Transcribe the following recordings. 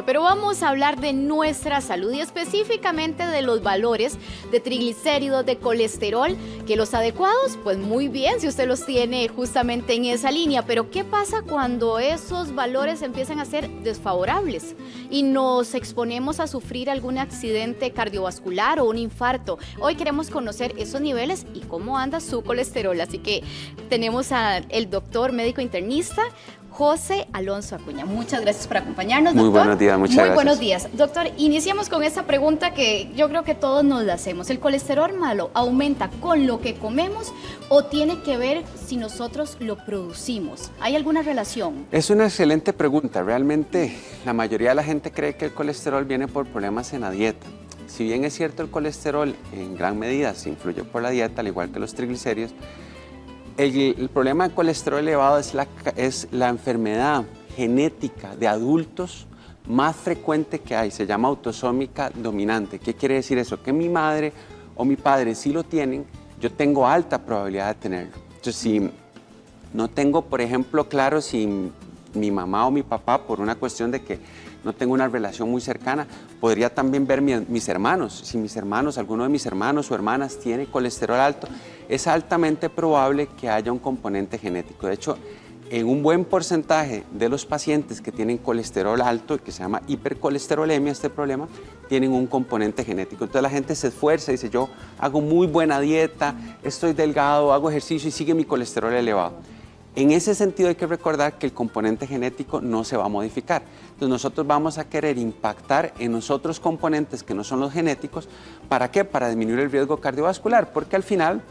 Pero vamos a hablar de nuestra salud y específicamente de los valores de triglicéridos, de colesterol, que los adecuados, pues muy bien si usted los tiene justamente en esa línea, pero ¿qué pasa cuando esos valores empiezan a ser desfavorables y nos exponemos a sufrir algún accidente cardiovascular o un infarto? Hoy queremos conocer esos niveles y cómo anda su colesterol, así que tenemos al doctor médico internista José Alonso Acuña. Muchas gracias por acompañarnos, doctor. Muy buenos días, muchas gracias. Muy buenos días. Doctor, iniciamos con esta pregunta que yo creo que todos nos la hacemos. ¿El colesterol malo aumenta con lo que comemos o tiene que ver si nosotros lo producimos? ¿Hay alguna relación? Es una excelente pregunta. Realmente la mayoría de la gente cree que el colesterol viene por problemas en la dieta. Si bien es cierto, el colesterol en gran medida se influye por la dieta, al igual que los triglicéridos, el problema del colesterol elevado es la enfermedad genética de adultos más frecuente que hay. Se llama autosómica dominante. ¿Qué quiere decir eso? Que mi madre o mi padre sí lo tienen, yo tengo alta probabilidad de tenerlo. Entonces, si no tengo, por ejemplo, claro si mi mamá o mi papá, por una cuestión de que no tengo una relación muy cercana, podría también ver mis hermanos. Si alguno de mis hermanos o hermanas tiene colesterol alto, es altamente probable que haya un componente genético. De hecho, en un buen porcentaje de los pacientes que tienen colesterol alto, que se llama hipercolesterolemia, este problema, tienen un componente genético. Entonces la gente se esfuerza y dice, yo hago muy buena dieta, estoy delgado, hago ejercicio y sigue mi colesterol elevado. En ese sentido hay que recordar que el componente genético no se va a modificar. Entonces nosotros vamos a querer impactar en los otros componentes que no son los genéticos. ¿Para qué? Para disminuir el riesgo cardiovascular, porque al final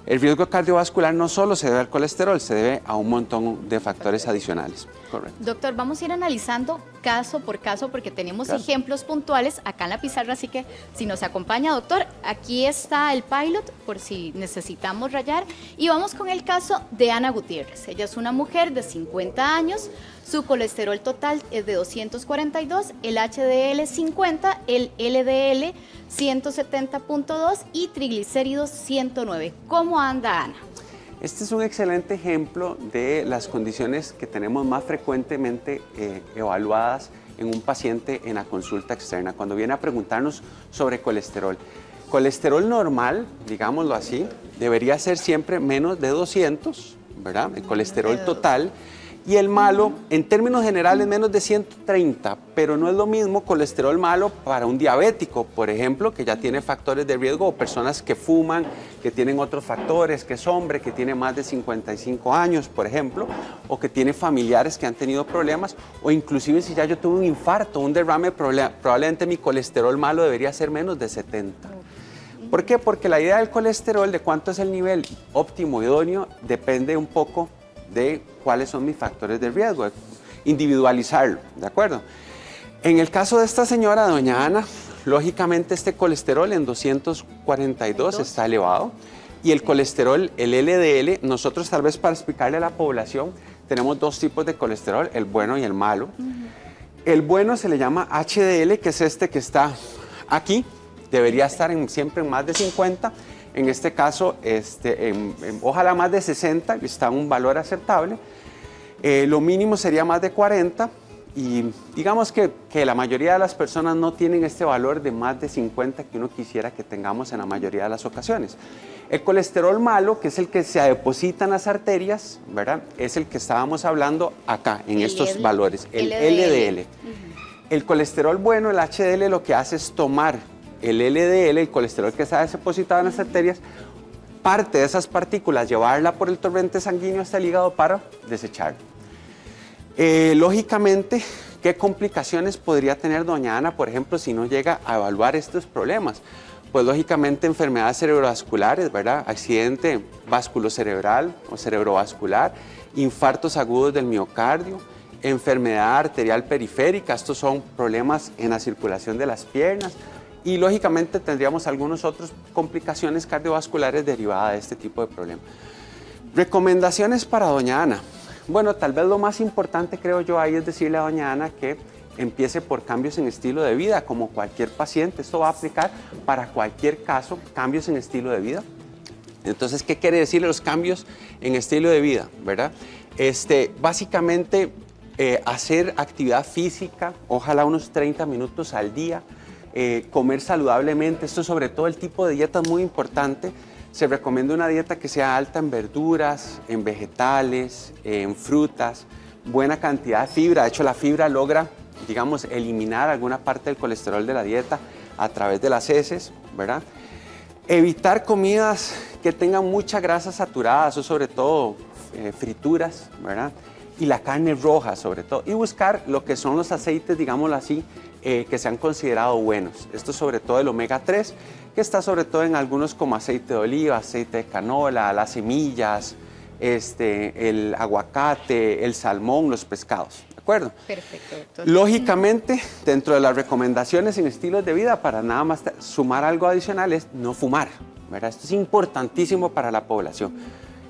el riesgo cardiovascular no solo se debe al colesterol, se debe a un montón de factores adicionales. Correcto. Doctor, vamos a ir analizando caso por caso porque tenemos ejemplos puntuales acá en la pizarra, así que si nos acompaña, doctor, aquí está el pilot por si necesitamos rayar y vamos con el caso de Ana Gutiérrez. Ella es una mujer de 50 años, su colesterol total es de 242, el HDL 50, el LDL 170.2 y triglicéridos 109. ¿Cómo anda Ana? Este es un excelente ejemplo de las condiciones que tenemos más frecuentemente evaluadas en un paciente en la consulta externa, cuando viene a preguntarnos sobre colesterol. Colesterol normal, digámoslo así, debería ser siempre menos de 200, ¿verdad? El colesterol total. Y el malo, en términos generales, menos de 130, pero no es lo mismo colesterol malo para un diabético, por ejemplo, que ya tiene factores de riesgo, o personas que fuman, que tienen otros factores, que es hombre, que tiene más de 55 años, por ejemplo, o que tiene familiares que han tenido problemas, o inclusive si ya yo tuve un infarto, un derrame, probablemente mi colesterol malo debería ser menos de 70. ¿Por qué? Porque la idea del colesterol, de cuánto es el nivel óptimo, idóneo, depende un poco de cuáles son mis factores de riesgo, individualizarlo, ¿de acuerdo? En el caso de esta señora, doña Ana, lógicamente este colesterol en 242 está elevado y el colesterol, el LDL, nosotros tal vez para explicarle a la población, tenemos dos tipos de colesterol, el bueno y el malo. El bueno se le llama HDL, que es este que está aquí, debería estar siempre en más de 50. En este caso, ojalá más de 60, está en un valor aceptable. Lo mínimo sería más de 40 y digamos que la mayoría de las personas no tienen este valor de más de 50 que uno quisiera que tengamos en la mayoría de las ocasiones. El colesterol malo, que es el que se deposita en las arterias, ¿verdad? Es el que estábamos hablando acá, en estos valores, el LDL. El colesterol bueno, el HDL, lo que hace es tomar el LDL, el colesterol que está depositado en las arterias, parte de esas partículas, llevarla por el torrente sanguíneo hasta el hígado para desecharlo. Lógicamente, ¿qué complicaciones podría tener doña Ana, por ejemplo, si no llega a evaluar estos problemas? Pues lógicamente enfermedades cerebrovasculares, ¿verdad? Accidente vasculocerebral o cerebrovascular, infartos agudos del miocardio, enfermedad arterial periférica, estos son problemas en la circulación de las piernas, y lógicamente tendríamos algunas otras complicaciones cardiovasculares derivadas de este tipo de problemas. Recomendaciones para doña Ana. Bueno, tal vez lo más importante, creo yo, ahí es decirle a doña Ana que empiece por cambios en estilo de vida, como cualquier paciente. Esto va a aplicar para cualquier caso, cambios en estilo de vida. Entonces, ¿qué quiere decir los cambios en estilo de vida, verdad? Básicamente, hacer actividad física, ojalá unos 30 minutos al día, comer saludablemente, esto sobre todo el tipo de dieta es muy importante. Se recomienda una dieta que sea alta en verduras, en vegetales, en frutas, buena cantidad de fibra. De hecho, la fibra logra, digamos, eliminar alguna parte del colesterol de la dieta a través de las heces, ¿verdad? Evitar comidas que tengan mucha grasa saturada, eso sobre todo frituras, ¿verdad? Y la carne roja sobre todo. Y buscar lo que son los aceites, digámoslo así, que se han considerado buenos. Esto sobre todo el omega 3, que está sobre todo en algunos como aceite de oliva, aceite de canola, las semillas, el aguacate, el salmón, los pescados. ¿De acuerdo? Perfecto, doctor. Lógicamente, dentro de las recomendaciones en estilos de vida, para nada más sumar algo adicional, es no fumar, ¿verdad? Esto es importantísimo para la población.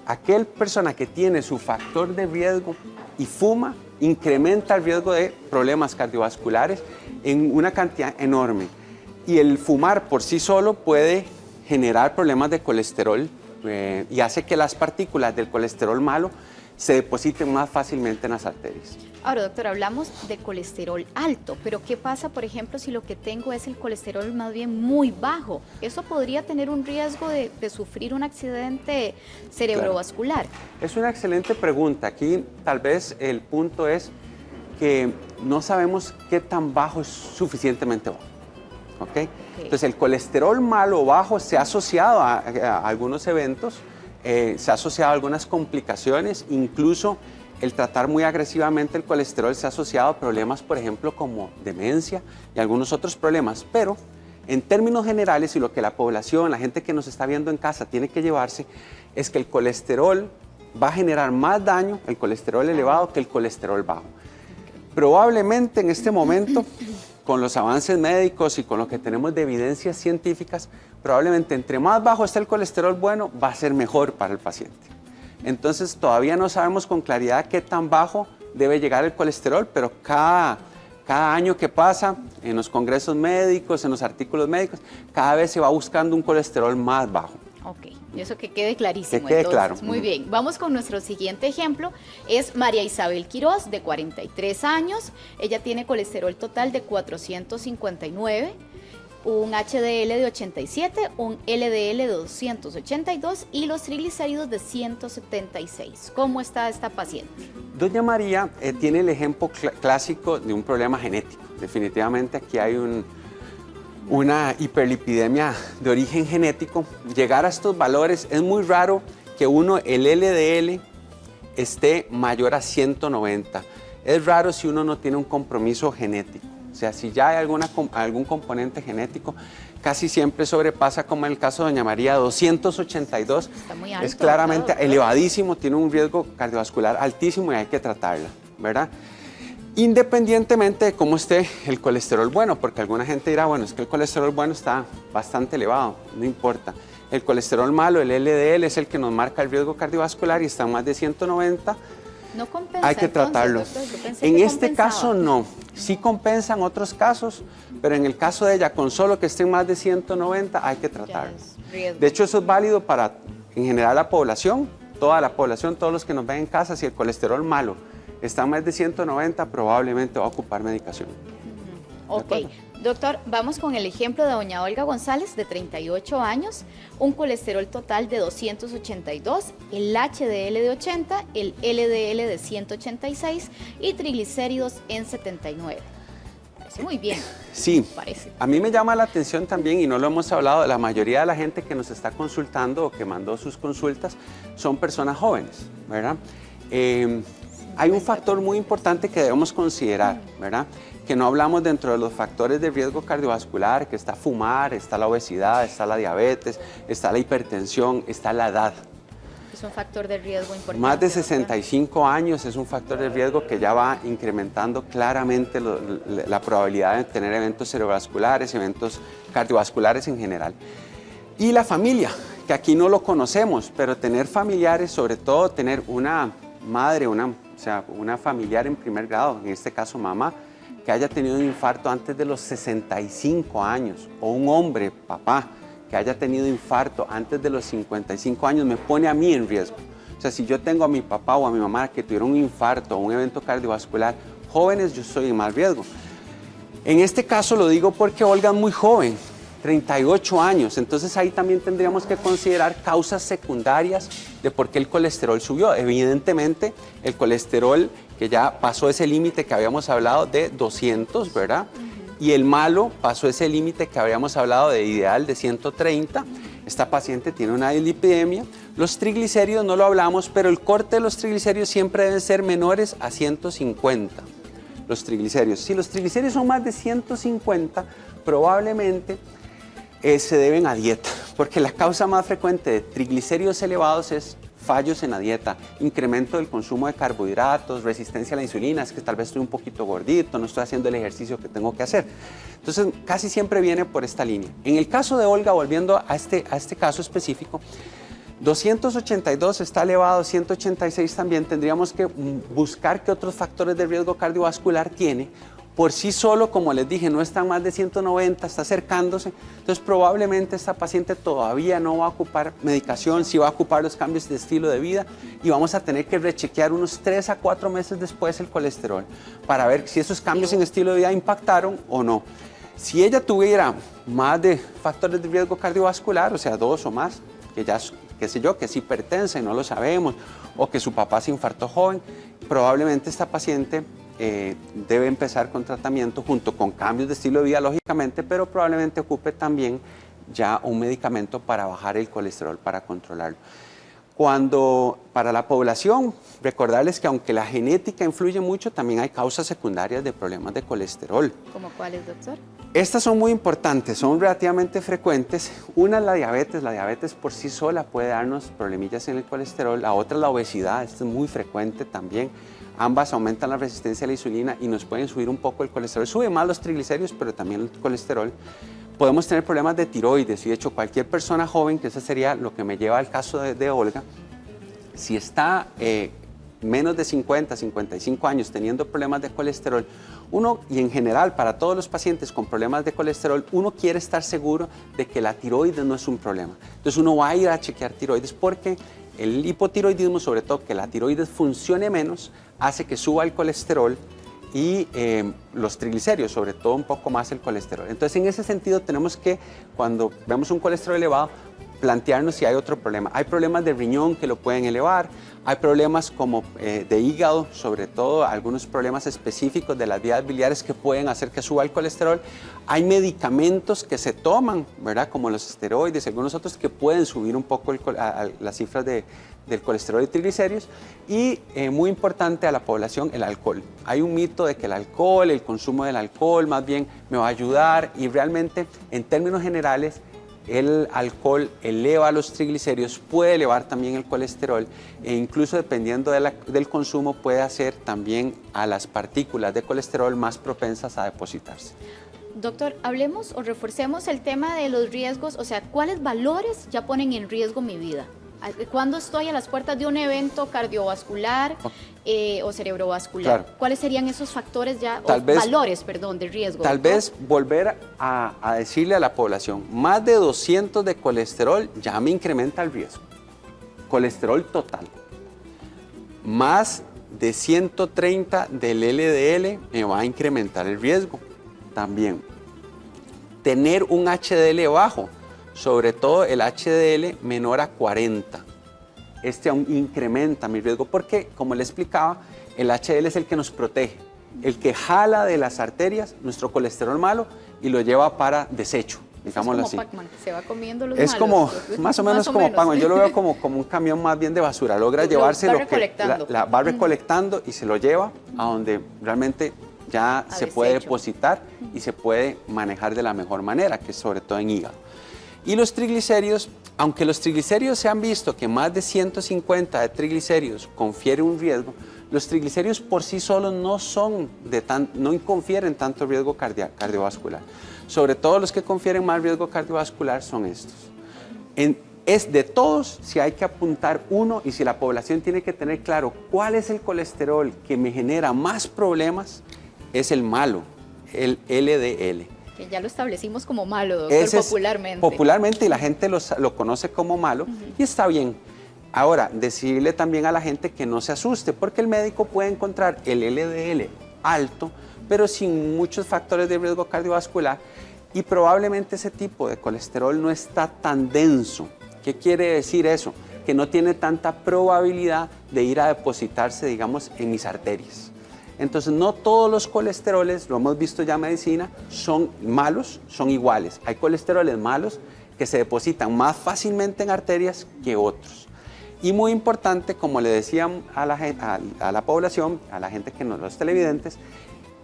Aquel persona que tiene su factor de riesgo y fuma, incrementa el riesgo de problemas cardiovasculares en una cantidad enorme. Y el fumar por sí solo puede generar problemas de colesterol y hace que las partículas del colesterol malo se depositen más fácilmente en las arterias. Ahora, doctor, hablamos de colesterol alto, pero ¿qué pasa, por ejemplo, si lo que tengo es el colesterol más bien muy bajo? ¿Eso podría tener un riesgo de sufrir un accidente cerebrovascular? Claro. Es una excelente pregunta. Aquí tal vez el punto es que no sabemos qué tan bajo es suficientemente bajo. ¿Okay? Entonces, el colesterol malo o bajo se ha asociado a algunos eventos, se ha asociado a algunas complicaciones, incluso el tratar muy agresivamente el colesterol se ha asociado a problemas, por ejemplo, como demencia y algunos otros problemas, pero en términos generales y lo que la población, la gente que nos está viendo en casa tiene que llevarse es que el colesterol va a generar más daño, el colesterol elevado, que el colesterol bajo. Probablemente en este momento, con los avances médicos y con lo que tenemos de evidencias científicas, probablemente entre más bajo esté el colesterol bueno, va a ser mejor para el paciente. Entonces todavía no sabemos con claridad qué tan bajo debe llegar el colesterol, pero cada año que pasa en los congresos médicos, en los artículos médicos, cada vez se va buscando un colesterol más bajo. Ok, eso que quede clarísimo. Que quede entonces, claro. Muy bien, vamos con nuestro siguiente ejemplo. Es María Isabel Quiroz, de 43 años. Ella tiene colesterol total de 459, un HDL de 87, un LDL de 282 y los triglicéridos de 176. ¿Cómo está esta paciente? Doña María tiene el ejemplo clásico de un problema genético. Definitivamente aquí hay una hiperlipidemia de origen genético. Llegar a estos valores es muy raro que el LDL esté mayor a 190. Es raro si uno no tiene un compromiso genético. O sea, si ya hay algún componente genético, casi siempre sobrepasa, como en el caso de doña María, 282. Está muy alto, es claramente ¿verdad? elevadísimo, tiene un riesgo cardiovascular altísimo y hay que tratarla, ¿verdad? Independientemente de cómo esté el colesterol bueno, porque alguna gente dirá, bueno, es que el colesterol bueno está bastante elevado, no importa. El colesterol malo, el LDL, es el que nos marca el riesgo cardiovascular y está más de 190. No compensa. Hay que tratarlo. Entonces, doctor, yo pensé en que este compensaba. caso no, sí compensa en otros casos, pero en el caso de ella, con solo que esté en más de 190, hay que tratarlo. es riesgo. De hecho, eso es válido para, en general, la población, toda la población, todos los que nos ven en casa. Si el colesterol malo está en más de 190, probablemente va a ocupar medicación. Ok, doctor, vamos con el ejemplo de doña Olga González, de 38 años, un colesterol total de 282, el HDL de 80, el LDL de 186 y triglicéridos en 79. Parece muy bien. Sí, Parece. a mí me llama la atención también, y no lo hemos hablado, la mayoría de la gente que nos está consultando o que mandó sus consultas son personas jóvenes, ¿verdad? Hay un factor muy importante que debemos considerar, ¿verdad? Que no hablamos dentro de los factores de riesgo cardiovascular, que está fumar, está la obesidad, está la diabetes, está la hipertensión, está la edad. Es un factor de riesgo importante. Más de doctor. 65 años es un factor de riesgo que ya va incrementando claramente la probabilidad de tener eventos cerebrovasculares, eventos cardiovasculares en general. Y la familia, que aquí no lo conocemos, pero tener familiares, sobre todo tener una madre, una familiar en primer grado, en este caso mamá, que haya tenido un infarto antes de los 65 años, o un hombre, papá, que haya tenido infarto antes de los 55 años, me pone a mí en riesgo. O sea, si yo tengo a mi papá o a mi mamá que tuvieron un infarto o un evento cardiovascular, jóvenes, yo estoy en más riesgo. En este caso lo digo porque Olga es muy joven, 38 años, entonces ahí también tendríamos que considerar causas secundarias de por qué el colesterol subió. Evidentemente, el colesterol que ya pasó ese límite que habíamos hablado de 200, ¿verdad? Y el malo pasó ese límite que habíamos hablado de ideal de 130. Esta paciente tiene una dislipidemia. Los triglicéridos no lo hablamos, pero el corte de los triglicéridos siempre deben ser menores a 150. Los triglicéridos. Si los triglicéridos son más de 150, probablemente se deben a dieta, porque la causa más frecuente de triglicéridos elevados es fallos en la dieta, incremento del consumo de carbohidratos, resistencia a la insulina, es que tal vez estoy un poquito gordito, no estoy haciendo el ejercicio que tengo que hacer. Entonces, casi siempre viene por esta línea. En el caso de Olga, volviendo a este caso específico, 282 está elevado, 186 también, tendríamos que buscar qué otros factores de riesgo cardiovascular tiene. Por sí solo, como les dije, no está más de 190, está acercándose, entonces probablemente esta paciente todavía no va a ocupar medicación, sí va a ocupar los cambios de estilo de vida y vamos a tener que rechequear unos 3 a 4 meses después el colesterol para ver si esos cambios en estilo de vida impactaron o no. Si ella tuviera más de factores de riesgo cardiovascular, o sea, 2 o más, que ya, qué sé yo, que es hipertensa y no lo sabemos, o que su papá se infartó joven, probablemente esta paciente debe empezar con tratamiento junto con cambios de estilo de vida, lógicamente, pero probablemente ocupe también ya un medicamento para bajar el colesterol, para controlarlo. Para la población, recordarles que aunque la genética influye mucho, también hay causas secundarias de problemas de colesterol. ¿Cómo cuáles, doctor? Estas son muy importantes, son relativamente frecuentes. Una es la diabetes por sí sola puede darnos problemillas en el colesterol. La otra es la obesidad, esta es muy frecuente también. Ambas aumentan la resistencia a la insulina y nos pueden subir un poco el colesterol. Sube más los triglicéridos, pero también el colesterol. Podemos tener problemas de tiroides y de hecho cualquier persona joven, que eso sería lo que me lleva al caso de Olga, si está menos de 50, 55 años teniendo problemas de colesterol, uno, y en general para todos los pacientes con problemas de colesterol, uno quiere estar seguro de que la tiroides no es un problema. Entonces uno va a ir a chequear tiroides porque el hipotiroidismo, sobre todo que la tiroides funcione menos, hace que suba el colesterol y los triglicéridos, sobre todo un poco más el colesterol. Entonces, en ese sentido, tenemos que, cuando vemos un colesterol elevado, plantearnos si hay otro problema. Hay problemas de riñón que lo pueden elevar, hay problemas como de hígado, sobre todo algunos problemas específicos de las vías biliares que pueden hacer que suba el colesterol. Hay medicamentos que se toman, ¿verdad? Como los esteroides y algunos otros que pueden subir un poco las cifras del colesterol y triglicéridos. Y muy importante a la población, el alcohol. Hay un mito de que el alcohol, el consumo del alcohol más bien me va a ayudar y realmente en términos generales el alcohol eleva los triglicéridos, puede elevar también el colesterol e incluso dependiendo del consumo puede hacer también a las partículas de colesterol más propensas a depositarse. Doctor, hablemos o reforcemos el tema de los riesgos, o sea, ¿cuáles valores ya ponen en riesgo mi vida? ¿Cuándo estoy a las puertas de un evento cardiovascular o cerebrovascular? Claro. ¿Cuáles serían esos factores ya, valores, perdón, de riesgo? Tal vez volver a decirle a la población, más de 200 de colesterol ya me incrementa el riesgo. Colesterol total. Más de 130 del LDL me va a incrementar el riesgo también. Tener un HDL bajo, sobre todo el HDL menor a 40. Este aún incrementa mi riesgo porque, como le explicaba, el HDL es el que nos protege, el que jala de las arterias nuestro colesterol malo y lo lleva para desecho, digámoslo así. Es como Pac-Man, se va comiendo los malos. Es como, más o menos como Pac-Man, yo lo veo como un camión más bien de basura, logra llevarse lo que va recolectando y se lo lleva a donde realmente ya se puede depositar y se puede manejar de la mejor manera, que es sobre todo en hígado. Y los triglicéridos, aunque los triglicéridos se han visto que más de 150 de triglicéridos confiere un riesgo, los triglicéridos por sí solos no confieren tanto riesgo cardiovascular. Sobre todo los que confieren más riesgo cardiovascular son estos. Es de todos, si hay que apuntar uno y si la población tiene que tener claro cuál es el colesterol que me genera más problemas, es el malo, el LDL. Que ya lo establecimos como malo, doctor, popularmente. Popularmente y la gente lo conoce como malo y está bien. Ahora, decirle también a la gente que no se asuste, porque el médico puede encontrar el LDL alto, pero sin muchos factores de riesgo cardiovascular, y probablemente ese tipo de colesterol no está tan denso. ¿Qué quiere decir eso? Que no tiene tanta probabilidad de ir a depositarse, digamos, en mis arterias. Entonces, no todos los colesteroles, lo hemos visto ya en medicina, son malos, son iguales. Hay colesteroles malos que se depositan más fácilmente en arterias que otros. Y muy importante, como le decía a la población, a la gente que no, los televidentes,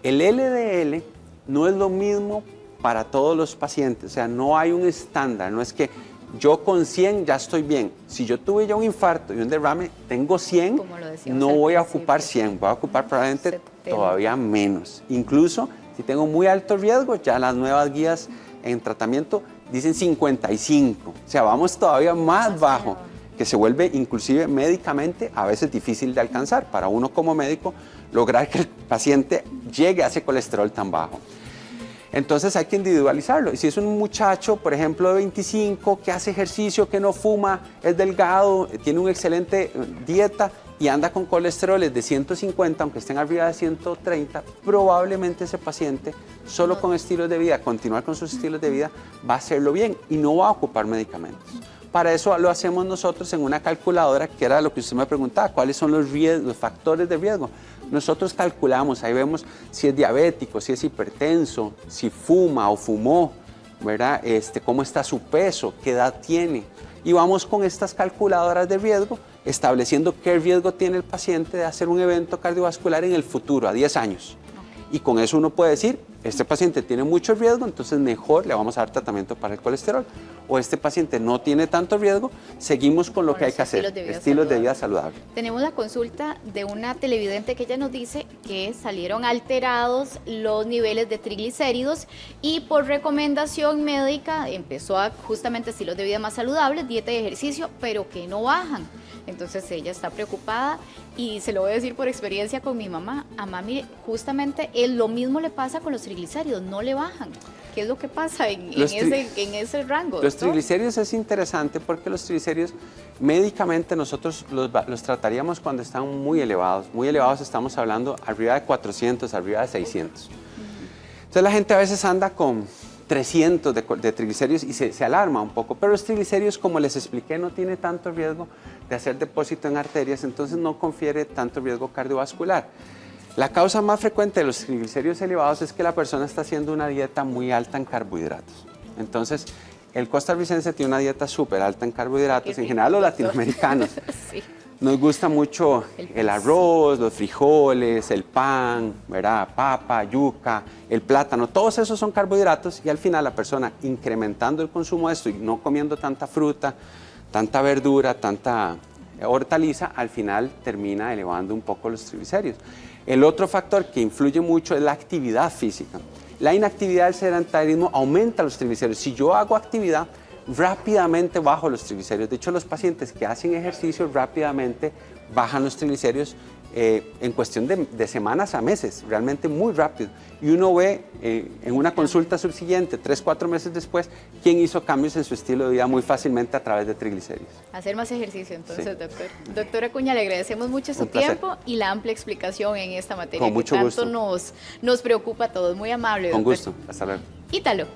el LDL no es lo mismo para todos los pacientes. O sea, no hay un estándar, no es que yo con 100 ya estoy bien. Si yo tuve ya un infarto y un derrame, tengo 100, no voy a ocupar 100, voy a ocupar probablemente 70. Todavía menos. Incluso si tengo muy alto riesgo, ya las nuevas guías en tratamiento dicen 55. O sea, vamos todavía más bajo, que se vuelve inclusive médicamente a veces difícil de alcanzar para uno como médico lograr que el paciente llegue a ese colesterol tan bajo. Entonces hay que individualizarlo. Y si es un muchacho, por ejemplo, de 25, que hace ejercicio, que no fuma, es delgado, tiene una excelente dieta y anda con colesteroles de 150, aunque estén arriba de 130, probablemente ese paciente, solo con estilos de vida, continuar con sus estilos de vida, va a hacerlo bien y no va a ocupar medicamentos. Para eso lo hacemos nosotros en una calculadora, que era lo que usted me preguntaba, ¿cuáles son los factores de riesgo? Nosotros calculamos, ahí vemos si es diabético, si es hipertenso, si fuma o fumó, ¿verdad? Cómo está su peso, qué edad tiene. Y vamos con estas calculadoras de riesgo, estableciendo qué riesgo tiene el paciente de hacer un evento cardiovascular en el futuro, a 10 años. Y con eso uno puede decir, este paciente tiene mucho riesgo, entonces mejor le vamos a dar tratamiento para el colesterol. O este paciente no tiene tanto riesgo, seguimos con lo que hay que hacer, estilos de vida saludables. Tenemos la consulta de una televidente que ella nos dice que salieron alterados los niveles de triglicéridos y por recomendación médica empezó a justamente estilos de vida más saludables, dieta y ejercicio, pero que no bajan. Entonces ella está preocupada y se lo voy a decir por experiencia con mi mamá. A mami justamente lo mismo le pasa con los triglicéridos, no le bajan. ¿Qué es lo que pasa en ese rango? Los triglicéridos es interesante porque los triglicéridos médicamente nosotros los trataríamos cuando están muy elevados. Muy elevados estamos hablando arriba de 400, arriba de 600. Entonces la gente a veces anda con 300 de triglicéridos y se alarma un poco, pero los triglicéridos, como les expliqué, no tiene tanto riesgo de hacer depósito en arterias, entonces no confiere tanto riesgo cardiovascular. La causa más frecuente de los triglicéridos elevados es que la persona está haciendo una dieta muy alta en carbohidratos. Entonces, el costarricense tiene una dieta súper alta en carbohidratos, en general los latinoamericanos. Sí. Nos gusta mucho el arroz, los frijoles, el pan, ¿verdad? Papa, yuca, el plátano, todos esos son carbohidratos y al final la persona incrementando el consumo de esto y no comiendo tanta fruta, tanta verdura, tanta hortaliza, al final termina elevando un poco los triglicéridos. El otro factor que influye mucho es la actividad física. La inactividad del sedentarismo aumenta los triglicéridos. Si yo hago actividad, rápidamente bajo los triglicéridos. De hecho, los pacientes que hacen ejercicio rápidamente bajan los triglicéridos en cuestión de semanas a meses, realmente muy rápido. Y uno ve en una consulta subsiguiente, 3, 4 meses después, quién hizo cambios en su estilo de vida muy fácilmente a través de triglicéridos. Hacer más ejercicio entonces, sí. Doctor. Doctora Acuña, le agradecemos mucho su tiempo y la amplia explicación en esta materia. Con mucho gusto. Nos preocupa a todos. Muy amable, Con doctor. gusto. Hasta luego. Ítalo.